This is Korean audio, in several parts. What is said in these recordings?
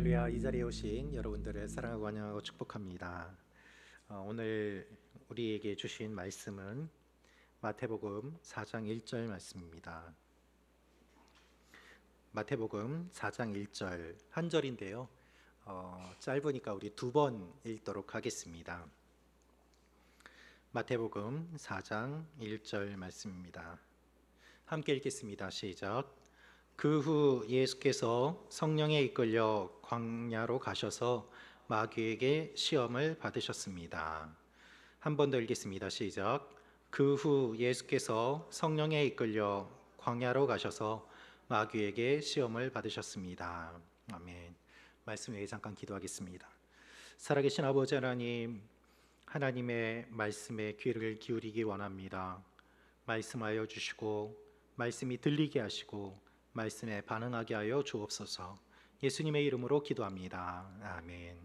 할렐루야. 이 자리에 오신 여러분들을 사랑하고 환영하고 축복합니다. 오늘 우리에게 주신 말씀은 마태복음 4장 1절 말씀입니다. 마태복음 4장 1절 한 절인데요. 짧으니까 우리 두 번 읽도록 하겠습니다. 마태복음 4장 1절 말씀입니다. 함께 읽겠습니다. 시작. 그 후 예수께서 성령에 이끌려 광야로 가셔서 마귀에게 시험을 받으셨습니다. 한 번 더 읽겠습니다. 시작. 그 후 예수께서 성령에 이끌려 광야로 가셔서 마귀에게 시험을 받으셨습니다. 아멘. 말씀 위에 잠깐 기도하겠습니다. 살아계신 아버지 하나님, 하나님의 말씀에 귀를 기울이기 원합니다. 말씀하여 주시고 말씀이 들리게 하시고 말씀에 반응하게 하여 주옵소서. 예수님의 이름으로 기도합니다. 아멘.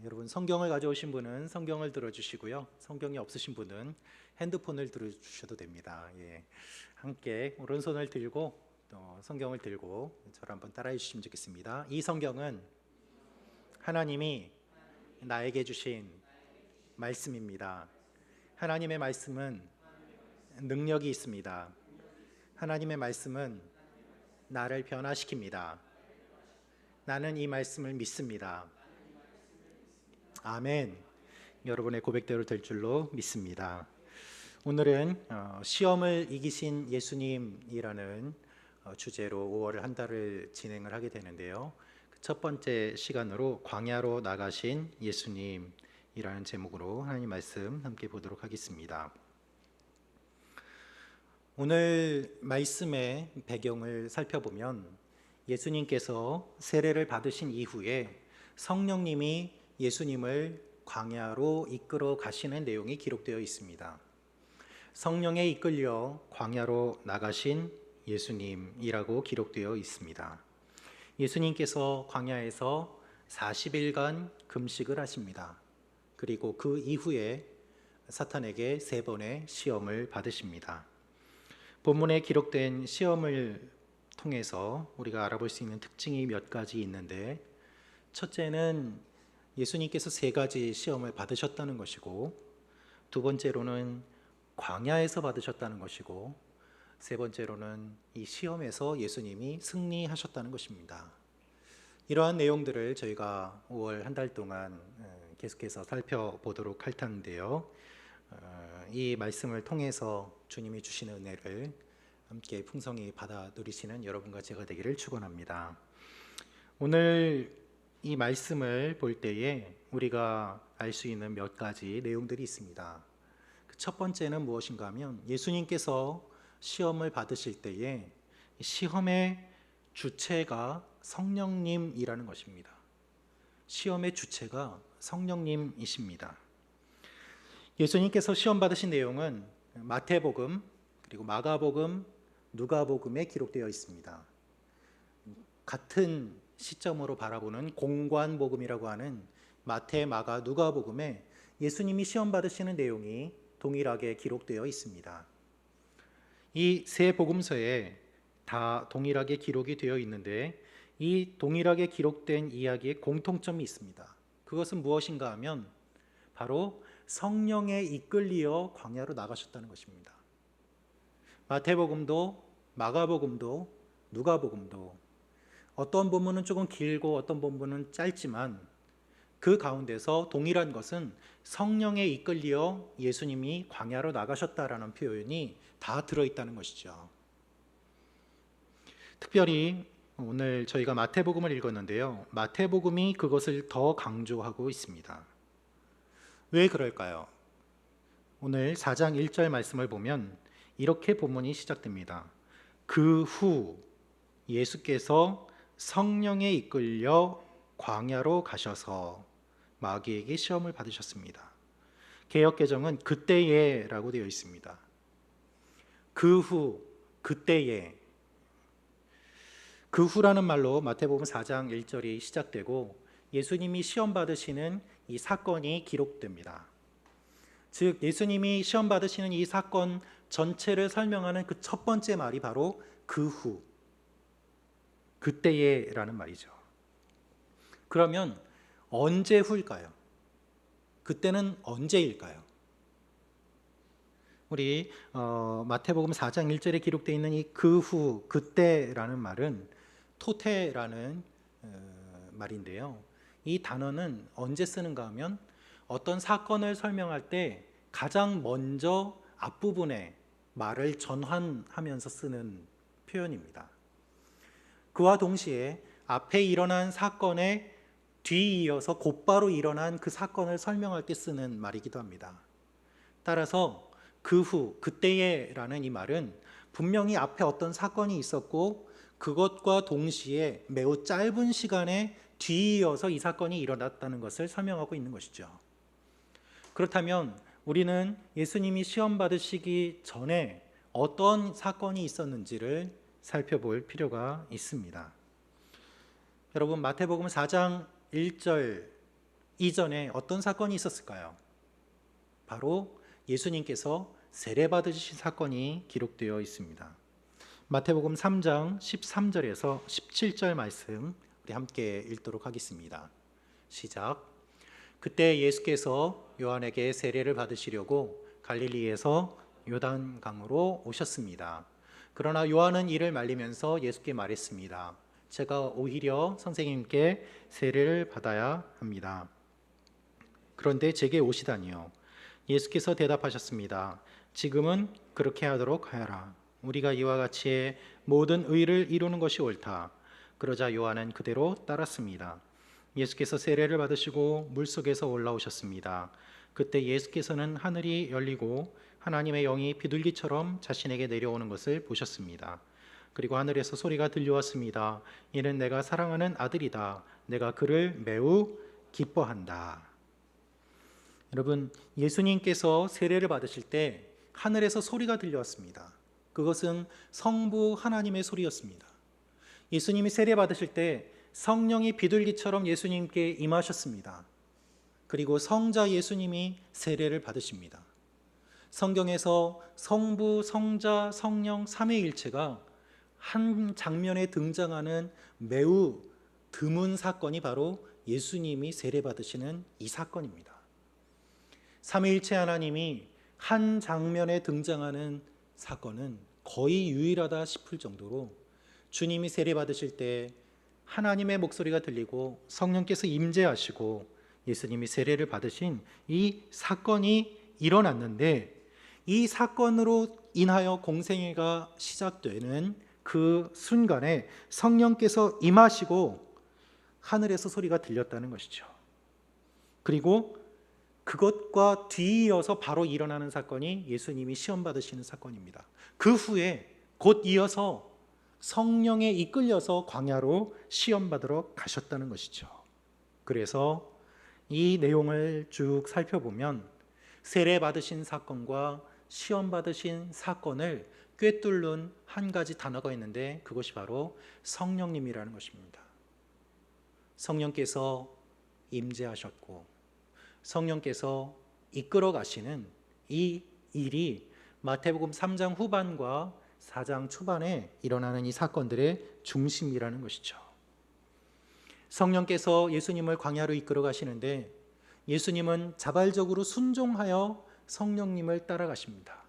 여러분 성경을 가져오신 분은 성경을 들어주시고요. 성경이 없으신 분은 핸드폰을 들어주셔도 됩니다. 함께 오른손을 들고 또 성경을 들고 저를 한번 따라해 주시면 좋겠습니다. 이 성경은 하나님이 나에게 주신 말씀입니다. 하나님의 말씀은 능력이 있습니다. 하나님의 말씀은 나를 변화시킵니다. 나는 이 말씀을 믿습니다. 아멘. 여러분의 고백대로 될 줄로 믿습니다. 오늘은 시험을 이기신 예수님이라는 주제로 5월 한 달을 진행을 하게 되는데요. 첫 번째 시간으로 광야로 나가신 예수님이라는 제목으로 하나님 말씀 함께 보도록 하겠습니다. 오늘 말씀의 배경을 살펴보면 예수님께서 세례를 받으신 이후에 성령님이 예수님을 광야로 이끌어 가시는 내용이 기록되어 있습니다. 성령에 이끌려 광야로 나가신 예수님이라고 기록되어 있습니다. 예수님께서 광야에서 40일간 금식을 하십니다. 그리고 그 이후에 사탄에게 3번의 시험을 받으십니다. 본문에 기록된 시험을 통해서 우리가 알아볼 수 있는 특징이 몇 가지 있는데, 첫째는 예수님께서 3가지 시험을 받으셨다는 것이고, 두 번째로는 광야에서 받으셨다는 것이고, 세 번째로는 이 시험에서 예수님이 승리하셨다는 것입니다. 이러한 내용들을 저희가 5월 한 달 동안 계속해서 살펴보도록 할 텐데요. 이 말씀을 통해서 주님이 주시는 은혜를 함께 풍성히 받아 누리시는 여러분과 제가 되기를 축원합니다. 오늘 이 말씀을 볼 때에 우리가 알 수 있는 몇 가지 내용들이 있습니다. 첫 번째는 무엇인가 하면 예수님께서 시험을 받으실 때에 시험의 주체가 성령님이라는 것입니다. 시험의 주체가 성령님이십니다. 예수님께서 시험 받으신 내용은 마태복음, 그리고 마가복음, 누가복음에 기록되어 있습니다. 같은 시점으로 바라보는 공관복음이라고 하는 마태, 마가, 누가복음에 예수님이 시험 받으시는 내용이 동일하게 기록되어 있습니다. 이 세 복음서에 다 동일하게 기록이 되어 있는데, 이 동일하게 기록된 이야기에 공통점이 있습니다. 그것은 무엇인가 하면 바로 성령에 이끌리어 광야로 나가셨다는 것입니다. 마태복음도 마가복음도 누가복음도 어떤 본문은 조금 길고 어떤 본문은 짧지만 그 가운데서 동일한 것은 성령에 이끌리어 예수님이 광야로 나가셨다라는 표현이 다 들어있다는 것이죠. 특별히 오늘 저희가 마태복음을 읽었는데요, 마태복음이 그것을 더 강조하고 있습니다. 왜 그럴까요? 오늘 4장 1절 말씀을 보면 이렇게 본문이 시작됩니다. 그 후 예수께서 성령에 이끌려 광야로 가셔서 마귀에게 시험을 받으셨습니다. 개역개정은 그때에 라고 되어 있습니다. 그 후, 그때에. 그 후라는 말로 마태복음 4장 1절이 시작되고 예수님이 시험 받으시는 이 사건이 기록됩니다. 즉 예수님이 시험 받으시는 이 사건 전체를 설명하는 그 첫 번째 말이 바로 그 후, 그때에 라는 말이죠. 그러면 언제 후일까요? 그때는 언제일까요? 우리 마태복음 4장 1절에 기록되어 있는 이 그 후, 그때라는 말은 토테라는 말인데요. 이 단어는 언제 쓰는가 하면 어떤 사건을 설명할 때 가장 먼저 앞부분에 말을 전환하면서 쓰는 표현입니다. 그와 동시에 앞에 일어난 사건에 뒤이어서 곧바로 일어난 그 사건을 설명할 때 쓰는 말이기도 합니다. 따라서 그 후, 그때에라는 이 말은 분명히 앞에 어떤 사건이 있었고 그것과 동시에 매우 짧은 시간에 뒤이어서 이 사건이 일어났다는 것을 설명하고 있는 것이죠. 그렇다면 우리는 예수님이 시험 받으시기 전에 어떤 사건이 있었는지를 살펴볼 필요가 있습니다. 여러분, 마태복음 4장 1절 이전에 어떤 사건이 있었을까요? 바로 예수님께서 세례 받으신 사건이 기록되어 있습니다. 마태복음 3장 13절에서 17절 말씀 우리 함께 읽도록 하겠습니다. 시작. 그때 예수께서 요한에게 세례를 받으시려고 갈릴리에서 요단강으로 오셨습니다. 그러나 요한은 이를 말리면서 예수께 말했습니다. 제가 오히려 선생님께 세례를 받아야 합니다. 그런데 제게 오시다니요. 예수께서 대답하셨습니다. 지금은 그렇게 하도록 하여라. 우리가 이와 같이 모든 의를 이루는 것이 옳다. 그러자 요한은 그대로 따랐습니다. 예수께서 세례를 받으시고 물속에서 올라오셨습니다. 그때 예수께서는 하늘이 열리고 하나님의 영이 비둘기처럼 자신에게 내려오는 것을 보셨습니다. 그리고 하늘에서 소리가 들려왔습니다. 이는 내가 사랑하는 아들이다. 내가 그를 매우 기뻐한다. 여러분, 예수님께서 세례를 받으실 때 하늘에서 소리가 들려왔습니다. 그것은 성부 하나님의 소리였습니다. 예수님이 세례 받으실 때 성령이 비둘기처럼 예수님께 임하셨습니다. 그리고 성자 예수님이 세례를 받으십니다. 성경에서 성부, 성자, 성령 삼위일체가 한 장면에 등장하는 매우 드문 사건이 바로 예수님이 세례 받으시는 이 사건입니다. 삼위일체 하나님이 한 장면에 등장하는 사건은 거의 유일하다 싶을 정도로 주님이 세례 받으실 때 하나님의 목소리가 들리고 성령께서 임재하시고 예수님이 세례를 받으신 이 사건이 일어났는데, 이 사건으로 인하여 공생애가 시작되는 그 순간에 성령께서 임하시고 하늘에서 소리가 들렸다는 것이죠. 그리고 그것과 뒤이어서 바로 일어나는 사건이 예수님이 시험 받으시는 사건입니다. 그 후에 곧 이어서 성령에 이끌려서 광야로 시험 받으러 가셨다는 것이죠. 그래서 이 내용을 쭉 살펴보면 세례 받으신 사건과 시험 받으신 사건을 꿰뚫는 한 가지 단어가 있는데 그것이 바로 성령님이라는 것입니다. 성령께서 임재하셨고 성령께서 이끌어 가시는 이 일이 마태복음 3장 후반과 4장 초반에 일어나는 이 사건들의 중심이라는 것이죠. 성령께서 예수님을 광야로 이끌어 가시는데 예수님은 자발적으로 순종하여 성령님을 따라가십니다.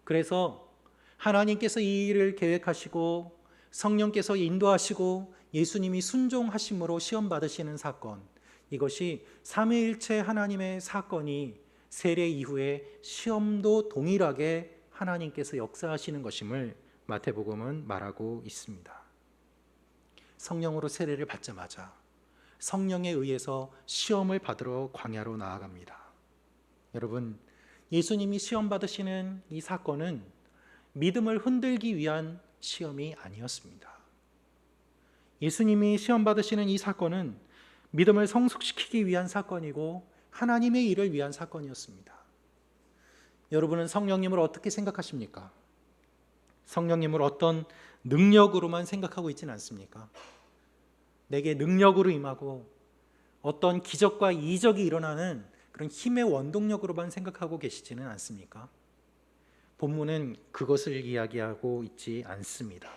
그래서 하나님께서 이 일을 계획하시고 성령께서 인도하시고 예수님이 순종하심으로 시험 받으시는 사건, 이것이 삼위일체 하나님의 사건이 세례 이후에 시험도 동일하게 하나님께서 역사하시는 것임을 마태복음은 말하고 있습니다. 성령으로 세례를 받자마자 성령에 의해서 시험을 받으러 광야로 나아갑니다. 여러분, 예수님이 시험 받으시는 이 사건은 믿음을 흔들기 위한 시험이 아니었습니다. 예수님이 시험 받으시는 이 사건은 믿음을 성숙시키기 위한 사건이고 하나님의 일을 위한 사건이었습니다. 여러분은 성령님을 어떻게 생각하십니까? 성령님을 어떤 능력으로만 생각하고 있지는 않습니까? 내게 능력으로 임하고 어떤 기적과 이적이 일어나는 그런 힘의 원동력으로만 생각하고 계시지는 않습니까? 본문은 그것을 이야기하고 있지 않습니다.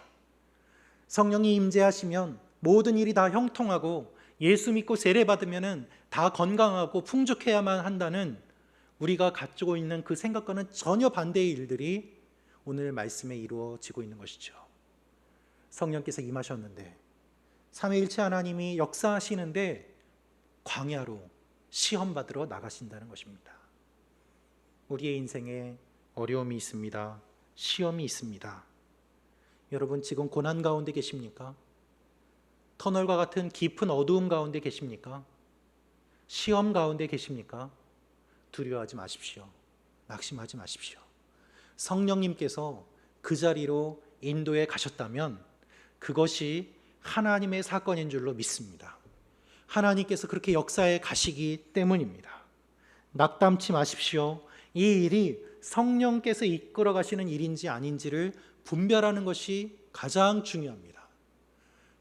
성령이 임재하시면 모든 일이 다 형통하고 예수 믿고 세례 받으면은 다 건강하고 풍족해야만 한다는 우리가 가지고 있는 그 생각과는 전혀 반대의 일들이 오늘 말씀에 이루어지고 있는 것이죠. 성령께서 임하셨는데 삼위일체 하나님이 역사하시는데 광야로 시험 받으러 나가신다는 것입니다. 우리의 인생에 어려움이 있습니다. 시험이 있습니다. 여러분 지금 고난 가운데 계십니까? 터널과 같은 깊은 어두움 가운데 계십니까? 시험 가운데 계십니까? 두려워하지 마십시오. 낙심하지 마십시오. 성령님께서 그 자리로 인도해 가셨다면 그것이 하나님의 사건인 줄로 믿습니다. 하나님께서 그렇게 역사에 가시기 때문입니다. 낙담치 마십시오. 이 일이 성령께서 이끌어 가시는 일인지 아닌지를 분별하는 것이 가장 중요합니다.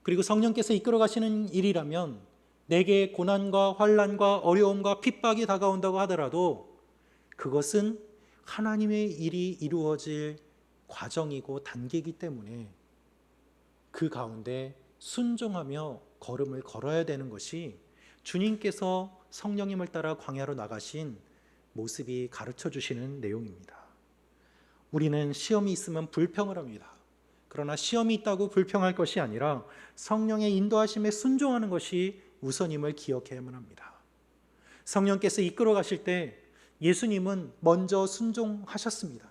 그리고 성령께서 이끌어 가시는 일이라면 내게 고난과 환난과 어려움과 핍박이 다가온다고 하더라도 그것은 하나님의 일이 이루어질 과정이고 단계이기 때문에 그 가운데 순종하며 걸음을 걸어야 되는 것이 주님께서 성령님을 따라 광야로 나가신 모습이 가르쳐 주시는 내용입니다. 우리는 시험이 있으면 불평을 합니다. 그러나 시험이 있다고 불평할 것이 아니라 성령의 인도하심에 순종하는 것이 우선임을 기억해야만 합니다. 성령께서 이끌어 가실 때 예수님은 먼저 순종하셨습니다.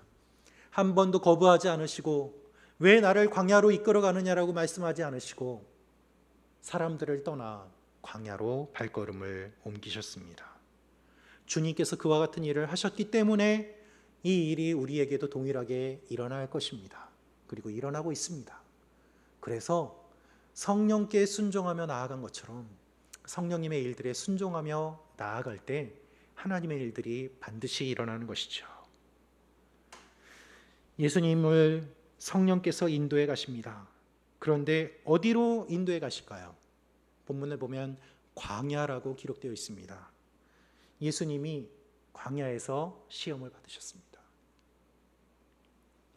한 번도 거부하지 않으시고 왜 나를 광야로 이끌어 가느냐라고 말씀하지 않으시고 사람들을 떠나 광야로 발걸음을 옮기셨습니다. 주님께서 그와 같은 일을 하셨기 때문에 이 일이 우리에게도 동일하게 일어날 것입니다. 그리고 일어나고 있습니다. 그래서 성령께 순종하며 나아간 것처럼 성령님의 일들에 순종하며 나아갈 때 하나님의 일들이 반드시 일어나는 것이죠. 예수님을 성령께서 인도해 가십니다. 그런데 어디로 인도해 가실까요? 본문을 보면 광야라고 기록되어 있습니다. 예수님이 광야에서 시험을 받으셨습니다.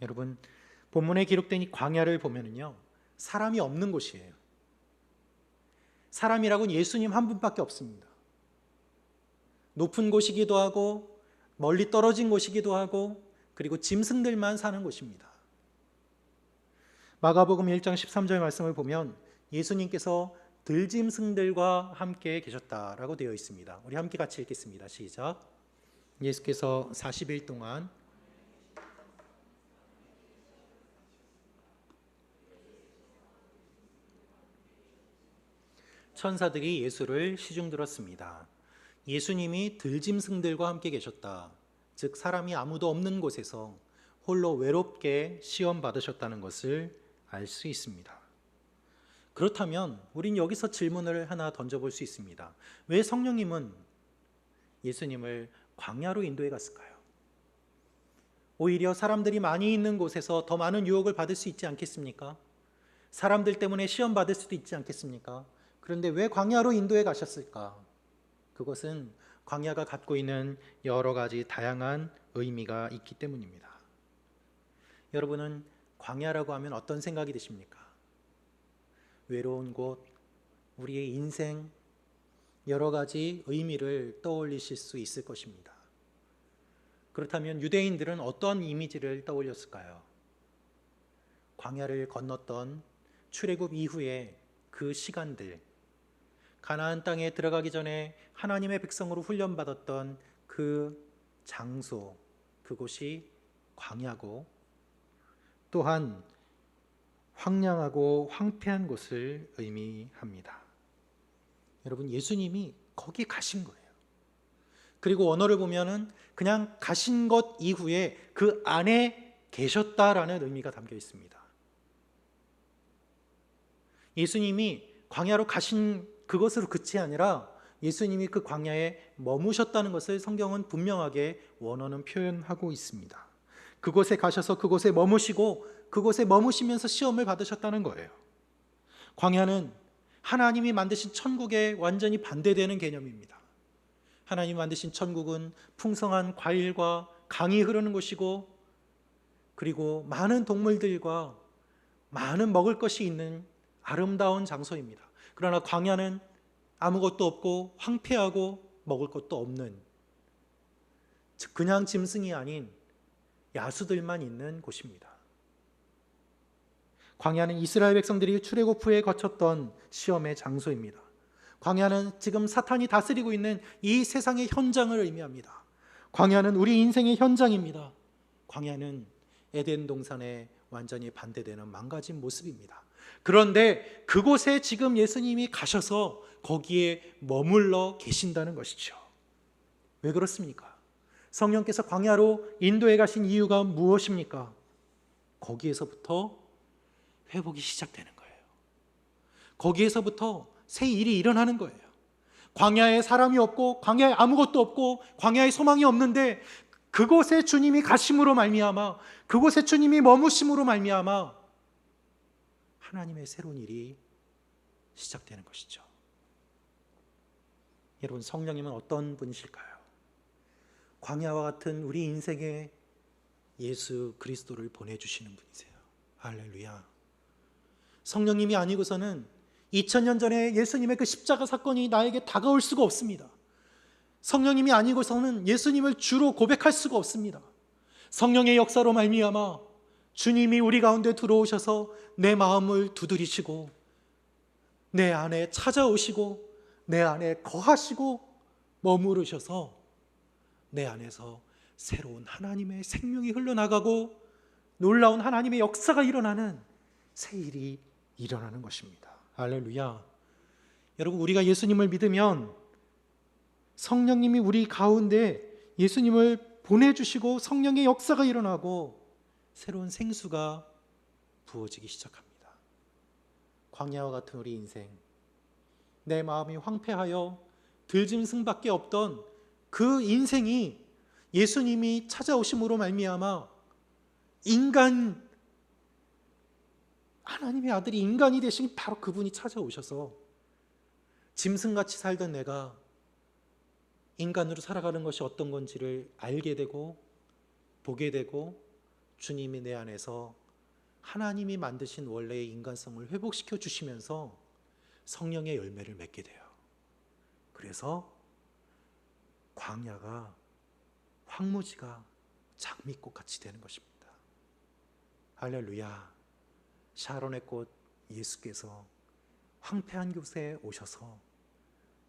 여러분, 본문에 기록된 이 광야를 보면은요, 사람이 없는 곳이에요. 사람이라고는 예수님 한 분밖에 없습니다. 높은 곳이기도 하고 멀리 떨어진 곳이기도 하고 그리고 짐승들만 사는 곳입니다. 마가복음 1장 13절 말씀을 보면 예수님께서 들짐승들과 함께 계셨다라고 되어 있습니다. 우리 함께 같이 읽겠습니다. 시작. 예수께서 40일 동안 천사들이 예수를 시중들었습니다. 예수님이 들짐승들과 함께 계셨다. 즉 사람이 아무도 없는 곳에서 홀로 외롭게 시험 받으셨다는 것을 알 수 있습니다. 그렇다면 우린 여기서 질문을 하나 던져볼 수 있습니다. 왜 성령님은 예수님을 광야로 인도해 갔을까요? 오히려 사람들이 많이 있는 곳에서 더 많은 유혹을 받을 수 있지 않겠습니까? 사람들 때문에 시험 받을 수도 있지 않겠습니까? 그런데 왜 광야로 인도해 가셨을까? 그것은 광야가 갖고 있는 여러 가지 다양한 의미가 있기 때문입니다. 여러분은 광야라고 하면 어떤 생각이 드십니까? 외로운 곳, 우리의 인생, 여러 가지 의미를 떠올리실 수 있을 것입니다. 그렇다면 유대인들은 어떤 이미지를 떠올렸을까요? 광야를 건넜던 출애굽 이후에 그 시간들, 가나안 땅에 들어가기 전에 하나님의 백성으로 훈련받았던 그 장소, 그곳이 광야고 또한 황량하고 황폐한 곳을 의미합니다. 여러분, 예수님이 거기 가신 거예요. 그리고 언어를 보면은 그냥 가신 것 이후에 그 안에 계셨다라는 의미가 담겨 있습니다. 예수님이 광야로 가신 그것으로 끝이 아니라 예수님이 그 광야에 머무셨다는 것을 성경은 분명하게 원어는 표현하고 있습니다. 그곳에 가셔서 그곳에 머무시고 그곳에 머무시면서 시험을 받으셨다는 거예요. 광야는 하나님이 만드신 천국에 완전히 반대되는 개념입니다. 하나님이 만드신 천국은 풍성한 과일과 강이 흐르는 곳이고 그리고 많은 동물들과 많은 먹을 것이 있는 아름다운 장소입니다. 그러나 광야는 아무것도 없고 황폐하고 먹을 것도 없는, 즉 그냥 짐승이 아닌 야수들만 있는 곳입니다. 광야는 이스라엘 백성들이 출애굽 후에 거쳤던 시험의 장소입니다. 광야는 지금 사탄이 다스리고 있는 이 세상의 현장을 의미합니다. 광야는 우리 인생의 현장입니다. 광야는 에덴 동산에 완전히 반대되는 망가진 모습입니다. 그런데 그곳에 지금 예수님이 가셔서 거기에 머물러 계신다는 것이죠. 왜 그렇습니까? 성령께서 광야로 인도해 가신 이유가 무엇입니까? 거기에서부터 회복이 시작되는 거예요. 거기에서부터 새 일이 일어나는 거예요. 광야에 사람이 없고 광야에 아무것도 없고 광야에 소망이 없는데 그곳에 주님이 가심으로 말미암아, 그곳에 주님이 머무심으로 말미암아 하나님의 새로운 일이 시작되는 것이죠. 여러분, 성령님은 어떤 분이실까요? 광야와 같은 우리 인생에 예수 그리스도를 보내주시는 분이세요. 할렐루야. 성령님이 아니고서는 2000년 전에 예수님의 그 십자가 사건이 나에게 다가올 수가 없습니다. 성령님이 아니고서는 예수님을 주로 고백할 수가 없습니다. 성령의 역사로 말미암아 주님이 우리 가운데 들어오셔서 내 마음을 두드리시고 내 안에 찾아오시고 내 안에 거하시고 머무르셔서 내 안에서 새로운 하나님의 생명이 흘러나가고 놀라운 하나님의 역사가 일어나는 새 일이 일어나는 것입니다. 할렐루야. 여러분, 우리가 예수님을 믿으면 성령님이 우리 가운데 예수님을 보내주시고 성령의 역사가 일어나고 새로운 생수가 부어지기 시작합니다. 광야와 같은 우리 인생, 내 마음이 황폐하여 들짐승밖에 없던 그 인생이 예수님이 찾아오심으로 말미암아 인간, 하나님의 아들이 인간이 되신 바로 그분이 찾아오셔서 짐승같이 살던 내가 인간으로 살아가는 것이 어떤 건지를 알게 되고 보게 되고 주님이 내 안에서 하나님이 만드신 원래의 인간성을 회복시켜 주시면서 성령의 열매를 맺게 돼요. 그래서 광야가, 황무지가 장미꽃같이 되는 것입니다. 할렐루야. 샤론의 꽃 예수께서 황폐한 곳에 오셔서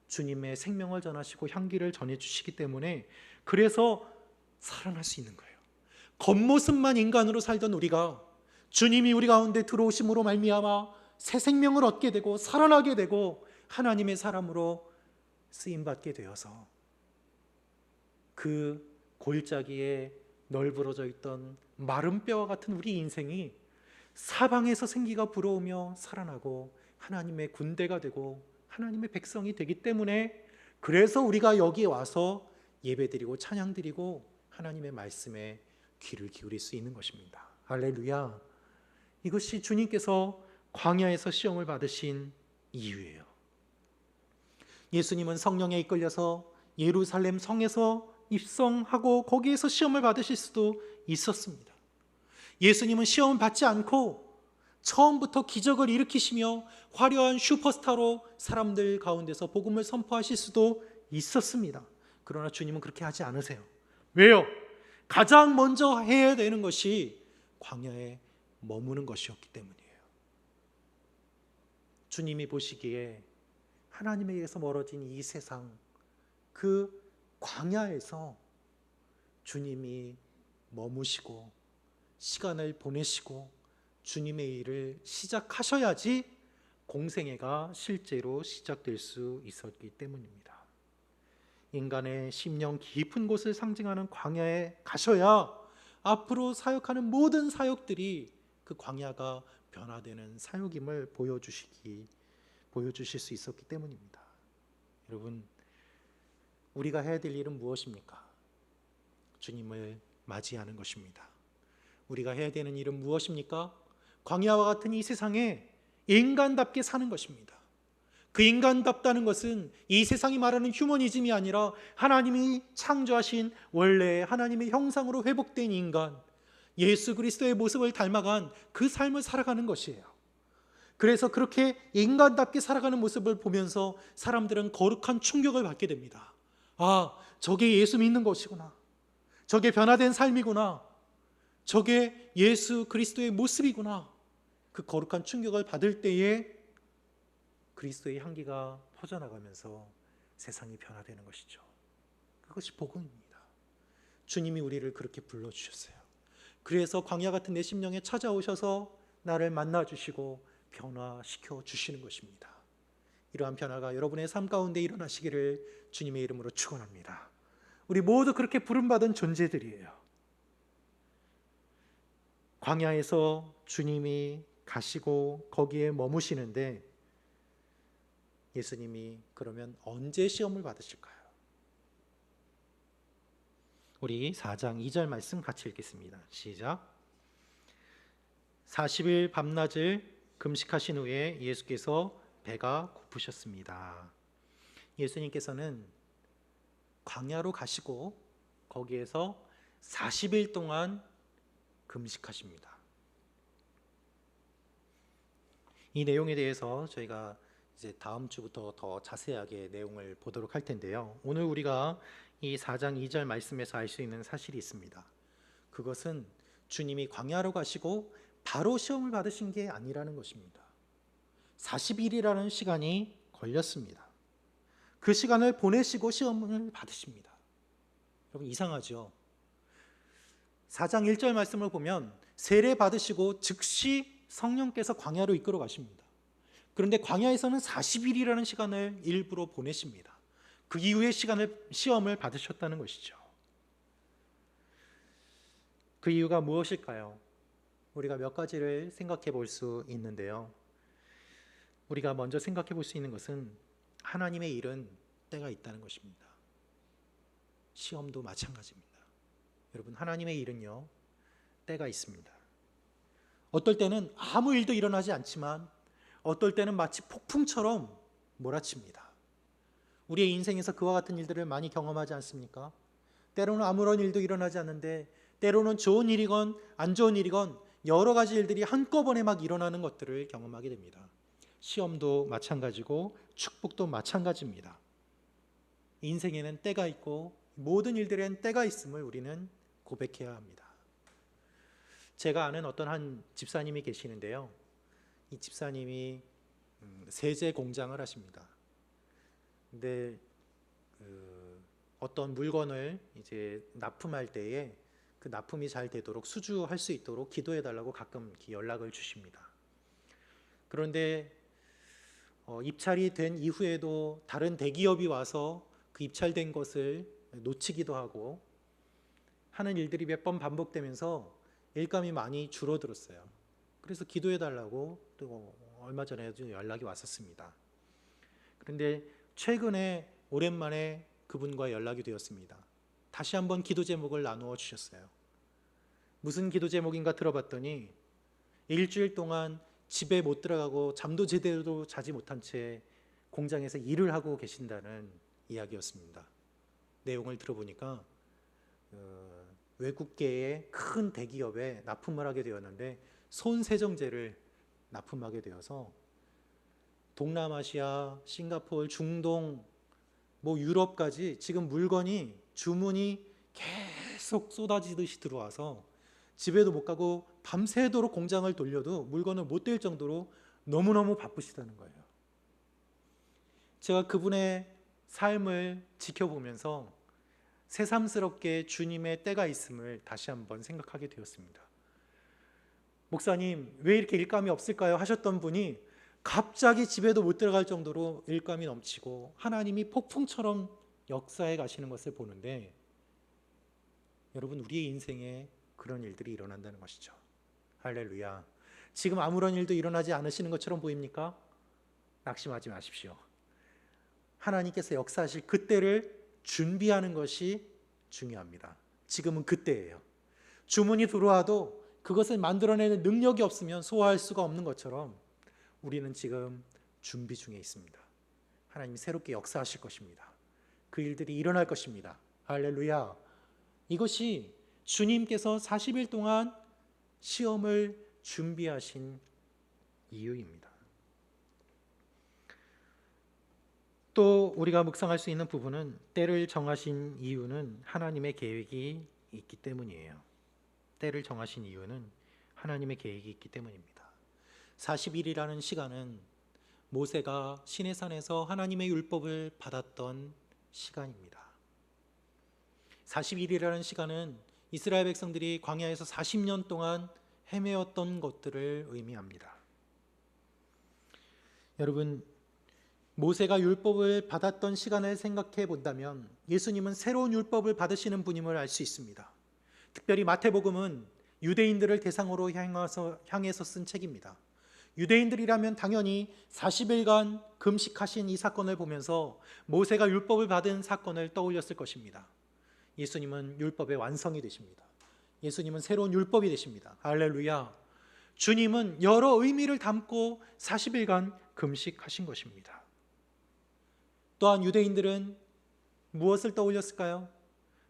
주님의 생명을 전하시고 향기를 전해주시기 때문에 그래서 살아날 수 있는 거예요. 겉모습만 인간으로 살던 우리가 주님이 우리 가운데 들어오심으로 말미암아 새 생명을 얻게 되고 살아나게 되고 하나님의 사람으로 쓰임받게 되어서 그 골짜기에 널브러져 있던 마른 뼈와 같은 우리 인생이 사방에서 생기가 불어오며 살아나고 하나님의 군대가 되고 하나님의 백성이 되기 때문에 그래서 우리가 여기에 와서 예배드리고 찬양드리고 하나님의 말씀에 귀를 기울일 수 있는 것입니다. 할렐루야. 이것이 주님께서 광야에서 시험을 받으신 이유예요. 예수님은 성령에 이끌려서 예루살렘 성에서 입성하고 거기에서 시험을 받으실 수도 있었습니다. 예수님은 시험을 받지 않고 처음부터 기적을 일으키시며 화려한 슈퍼스타로 사람들 가운데서 복음을 선포하실 수도 있었습니다. 그러나 주님은 그렇게 하지 않으세요. 왜요? 가장 먼저 해야 되는 것이 광야에 머무는 것이었기 때문이에요. 주님이 보시기에 하나님에게서 멀어진 이 세상, 그 광야에서 주님이 머무시고 시간을 보내시고 주님의 일을 시작하셔야지 공생애가 실제로 시작될 수 있었기 때문입니다. 인간의 심령 깊은 곳을 상징하는 광야에 가셔야 앞으로 사역하는 모든 사역들이 그 광야가 변화되는 사역임을 보여주실 수 있었기 때문입니다. 여러분, 우리가 해야 될 일은 무엇입니까? 주님을 맞이하는 것입니다. 우리가 해야 되는 일은 무엇입니까? 광야와 같은 이 세상에 인간답게 사는 것입니다. 그 인간답다는 것은 이 세상이 말하는 휴머니즘이 아니라 하나님이 창조하신 원래의 하나님의 형상으로 회복된 인간, 예수 그리스도의 모습을 닮아간 그 삶을 살아가는 것이에요. 그래서 그렇게 인간답게 살아가는 모습을 보면서 사람들은 거룩한 충격을 받게 됩니다. 아, 저게 예수 믿는 것이구나. 저게 변화된 삶이구나. 저게 예수 그리스도의 모습이구나. 그 거룩한 충격을 받을 때에 그리스도의 향기가 퍼져나가면서 세상이 변화되는 것이죠. 그것이 복음입니다. 주님이 우리를 그렇게 불러주셨어요. 그래서 광야 같은 내 심령에 찾아오셔서 나를 만나주시고 변화시켜 주시는 것입니다. 이러한 변화가 여러분의 삶 가운데 일어나시기를 주님의 이름으로 축원합니다. 우리 모두 그렇게 부름받은 존재들이에요. 광야에서 주님이 가시고 거기에 머무시는데 예수님이 그러면 언제 시험을 받으실까요? 우리 4장 2절 말씀 같이 읽겠습니다. 시작. 40일 밤낮을 금식하신 후에 예수께서 배가 고프셨습니다. 예수님께서는 광야로 가시고 거기에서 40일 동안 금식하십니다. 이 내용에 대해서 저희가 이제 다음 주부터 더 자세하게 내용을 보도록 할 텐데요. 오늘 우리가 이 4장 2절 말씀에서 알 수 있는 사실이 있습니다. 그것은 주님이 광야로 가시고 바로 시험을 받으신 게 아니라는 것입니다. 40일이라는 시간이 걸렸습니다. 그 시간을 보내시고 시험을 받으십니다. 여러분 이상하죠? 4장 1절 말씀을 보면 세례 받으시고 즉시 성령께서 광야로 이끌어 가십니다. 그런데 광야에서는 40일이라는 시간을 일부러 보내십니다. 그 이후의 시험을 받으셨다는 것이죠. 그 이유가 무엇일까요? 우리가 몇 가지를 생각해 볼 수 있는데요. 우리가 먼저 생각해 볼 수 있는 것은 하나님의 일은 때가 있다는 것입니다. 시험도 마찬가지입니다. 여러분 하나님의 일은요 때가 있습니다. 어떨 때는 아무 일도 일어나지 않지만 어떨 때는 마치 폭풍처럼 몰아칩니다. 우리의 인생에서 그와 같은 일들을 많이 경험하지 않습니까? 때로는 아무런 일도 일어나지 않는데 때로는 좋은 일이건 안 좋은 일이건 여러 가지 일들이 한꺼번에 막 일어나는 것들을 경험하게 됩니다. 시험도 마찬가지고 축복도 마찬가지입니다. 인생에는 때가 있고 모든 일들에는 때가 있음을 우리는 고백해야 합니다. 제가 아는 어떤 한 집사님이 계시는데요. 이 집사님이 세제 공장을 하십니다. 근데 어떤 물건을 이제 납품할 때에 그 납품이 잘 되도록 수주할 수 있도록 기도해 달라고 가끔 연락을 주십니다. 그런데 입찰이 된 이후에도 다른 대기업이 와서 그 입찰된 것을 놓치기도 하고 하는 일들이 몇 번 반복되면서 일감이 많이 줄어들었어요. 그래서 기도해 달라고 또 얼마 전에도 연락이 왔었습니다. 그런데 최근에 오랜만에 그분과 연락이 되었습니다. 다시 한번 기도 제목을 나누어 주셨어요. 무슨 기도 제목인가 들어봤더니 일주일 동안 집에 못 들어가고 잠도 제대로 자지 못한 채 공장에서 일을 하고 계신다는 이야기였습니다. 내용을 들어보니까 외국계의 큰 대기업에 납품을 하게 되었는데 손세정제를 납품하게 되어서 동남아시아, 싱가포르, 중동, 유럽까지 지금 물건이 주문이 계속 쏟아지듯이 들어와서 집에도 못 가고 밤새도록 공장을 돌려도 물건을 못 댈 정도로 너무너무 바쁘시다는 거예요. 제가 그분의 삶을 지켜보면서 새삼스럽게 주님의 때가 있음을 다시 한번 생각하게 되었습니다. 목사님, 왜 이렇게 일감이 없을까요? 하셨던 분이 갑자기 집에도 못 들어갈 정도로 일감이 넘치고 하나님이 폭풍처럼 역사해 가시는 것을 보는데 여러분 우리의 인생에 그런 일들이 일어난다는 것이죠. 할렐루야. 지금 아무런 일도 일어나지 않으시는 것처럼 보입니까? 낙심하지 마십시오. 하나님께서 역사하실 그때를 준비하는 것이 중요합니다. 지금은 그때예요. 주문이 들어와도 그것을 만들어내는 능력이 없으면 소화할 수가 없는 것처럼 우리는 지금 준비 중에 있습니다. 하나님이 새롭게 역사하실 것입니다. 그 일들이 일어날 것입니다. 할렐루야. 이것이 주님께서 40일 동안 시험을 준비하신 이유입니다. 또 우리가 묵상할 수 있는 부분은 때를 정하신 이유는 하나님의 계획이 있기 때문이에요. 때를 정하신 이유는 하나님의 계획이 있기 때문입니다. 40일이라는 시간은 모세가 시내산에서 하나님의 율법을 받았던 시간입니다. 40일이라는 시간은 이스라엘 백성들이 광야에서 40년 동안 헤매었던 것들을 의미합니다. 여러분, 모세가 율법을 받았던 시간을 생각해 본다면 예수님은 새로운 율법을 받으시는 분임을 알 수 있습니다. 특별히 마태복음은 유대인들을 대상으로 향해서 쓴 책입니다. 유대인들이라면 당연히 40일간 금식하신 이 사건을 보면서 모세가 율법을 받은 사건을 떠올렸을 것입니다. 예수님은 율법의 완성이 되십니다. 예수님은 새로운 율법이 되십니다. 할렐루야. 주님은 여러 의미를 담고 40일간 금식하신 것입니다. 또한 유대인들은 무엇을 떠올렸을까요?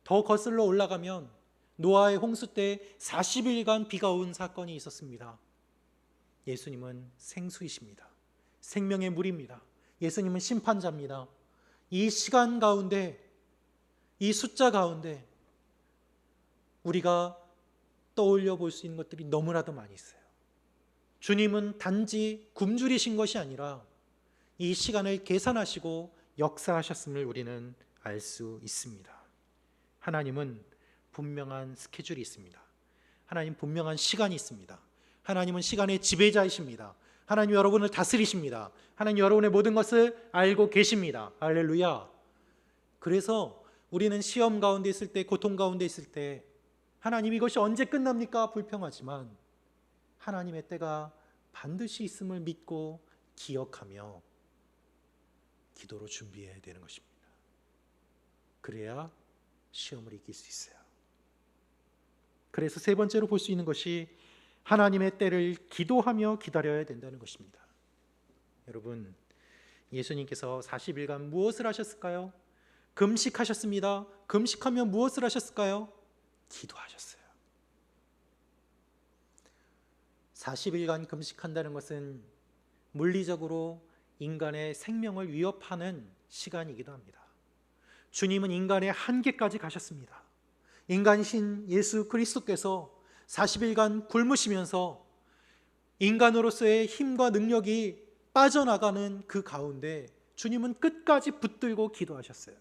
더 거슬러 올라가면 노아의 홍수 때 40일간 비가 온 사건이 있었습니다. 예수님은 생수이십니다. 생명의 물입니다. 예수님은 심판자입니다. 이 시간 가운데, 이 숫자 가운데 우리가 떠올려 볼 수 있는 것들이 너무나도 많이 있어요. 주님은 단지 굶주리신 것이 아니라 이 시간을 계산하시고 역사하셨음을 우리는 알 수 있습니다. 하나님은 분명한 스케줄이 있습니다. 하나님 분명한 시간이 있습니다. 하나님은 시간의 지배자이십니다. 하나님 여러분을 다스리십니다. 하나님 여러분의 모든 것을 알고 계십니다. 할렐루야. 그래서 우리는 시험 가운데 있을 때, 고통 가운데 있을 때 하나님 이것이 언제 끝납니까? 불평하지만 하나님의 때가 반드시 있음을 믿고 기억하며 기도로 준비해야 되는 것입니다. 그래야 시험을 이길 수 있어요. 그래서 세 번째로 볼 수 있는 것이 하나님의 때를 기도하며 기다려야 된다는 것입니다. 여러분, 예수님께서 40일간 무엇을 하셨을까요? 금식하셨습니다. 금식하며 무엇을 하셨을까요? 기도하셨어요. 40일간 금식한다는 것은 물리적으로 인간의 생명을 위협하는 시간이기도 합니다. 주님은 인간의 한계까지 가셨습니다. 인간이신 예수 그리스도께서 40일간 굶으시면서 인간으로서의 힘과 능력이 빠져나가는 그 가운데 주님은 끝까지 붙들고 기도하셨어요.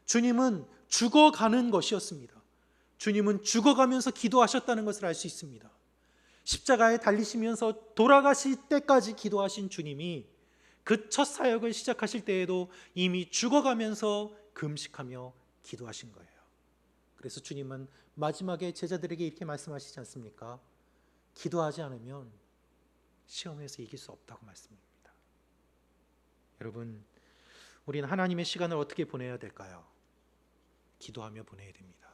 주님은 죽어가는 것이었습니다. 주님은 죽어가면서 기도하셨다는 것을 알 수 있습니다. 십자가에 달리시면서 돌아가실 때까지 기도하신 주님이 그 첫 사역을 시작하실 때에도 이미 죽어가면서 금식하며 기도하신 거예요. 그래서 주님은 마지막에 제자들에게 이렇게 말씀하시지 않습니까? 기도하지 않으면 시험에서 이길 수 없다고 말씀합니다. 여러분, 우리는 하나님의 시간을 어떻게 보내야 될까요? 기도하며 보내야 됩니다.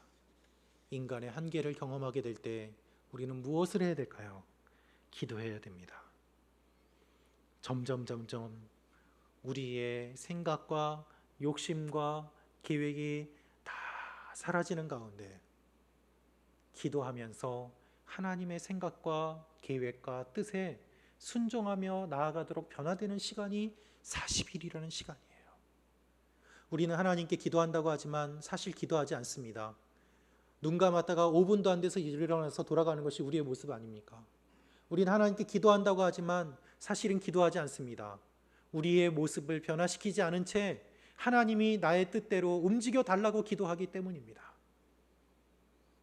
인간의 한계를 경험하게 될 때 우리는 무엇을 해야 될까요? 기도해야 됩니다. 점점 우리의 생각과 욕심과 계획이 다 사라지는 가운데 기도하면서 하나님의 생각과 계획과 뜻에 순종하며 나아가도록 변화되는 시간이 40일이라는 시간이에요. 우리는 하나님께 기도한다고 하지만 사실 기도하지 않습니다. 눈 감았다가 5분도 안 돼서 일어나서 돌아가는 것이 우리의 모습 아닙니까? 우리는 하나님께 기도한다고 하지만 사실은 기도하지 않습니다. 우리의 모습을 변화시키지 않은 채 하나님이 나의 뜻대로 움직여 달라고 기도하기 때문입니다.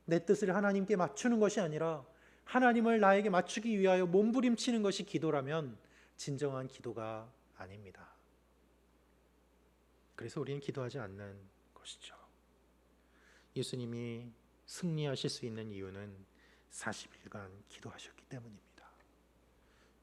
내 뜻을 하나님께 맞추는 것이 아니라 하나님을 나에게 맞추기 위하여 몸부림치는 것이 기도라면 진정한 기도가 아닙니다. 그래서 우리는 기도하지 않는 것이죠. 예수님이 승리하실 수 있는 이유는 40일간 기도하셨기 때문입니다.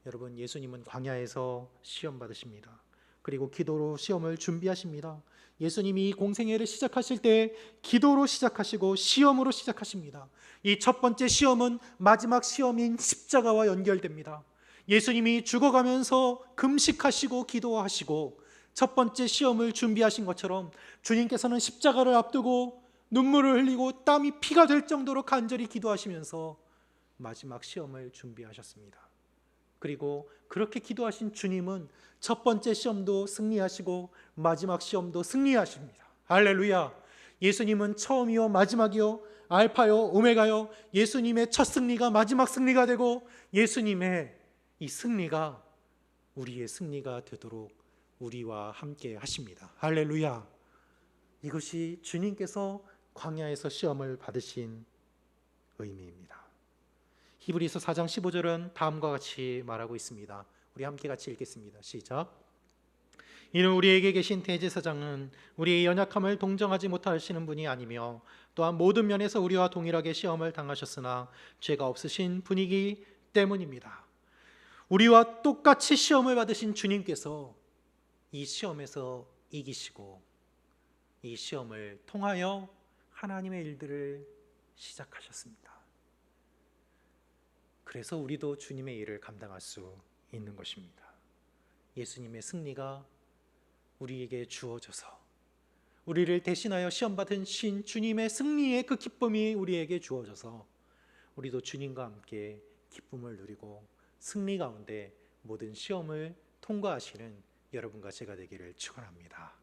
여러분, 예수님은 광야에서 시험 받으십니다. 그리고 기도로 시험을 준비하십니다. 예수님이 이 공생애를 시작하실 때 기도로 시작하시고 시험으로 시작하십니다. 이 첫 번째 시험은 마지막 시험인 십자가와 연결됩니다. 예수님이 죽어가면서 금식하시고 기도하시고 첫 번째 시험을 준비하신 것처럼 주님께서는 십자가를 앞두고 눈물을 흘리고 땀이 피가 될 정도로 간절히 기도하시면서 마지막 시험을 준비하셨습니다. 그리고 그렇게 기도하신 주님은 첫 번째 시험도 승리하시고 마지막 시험도 승리하십니다. 할렐루야. 예수님은 처음이요 마지막이요 알파요 오메가요. 예수님의 첫 승리가 마지막 승리가 되고 예수님의 이 승리가 우리의 승리가 되도록 우리와 함께 하십니다. 할렐루야. 이것이 주님께서 광야에서 시험을 받으신 의미입니다. 히브리서 4장 15절은 다음과 같이 말하고 있습니다. 우리 함께 같이 읽겠습니다. 시작. 이는 우리에게 계신 대제사장은 우리의 연약함을 동정하지 못하시는 분이 아니며 또한 모든 면에서 우리와 동일하게 시험을 당하셨으나 죄가 없으신 분이기 때문입니다. 우리와 똑같이 시험을 받으신 주님께서 이 시험에서 이기시고 이 시험을 통하여 하나님의 일들을 시작하셨습니다. 그래서 우리도 주님의 일을 감당할 수 있는 것입니다. 예수님의 승리가 우리에게 주어져서 우리를 대신하여 시험받은 신 주님의 승리의 그 기쁨이 우리에게 주어져서 우리도 주님과 함께 기쁨을 누리고 승리 가운데 모든 시험을 통과하시는 여러분과 제가 되기를 축원합니다.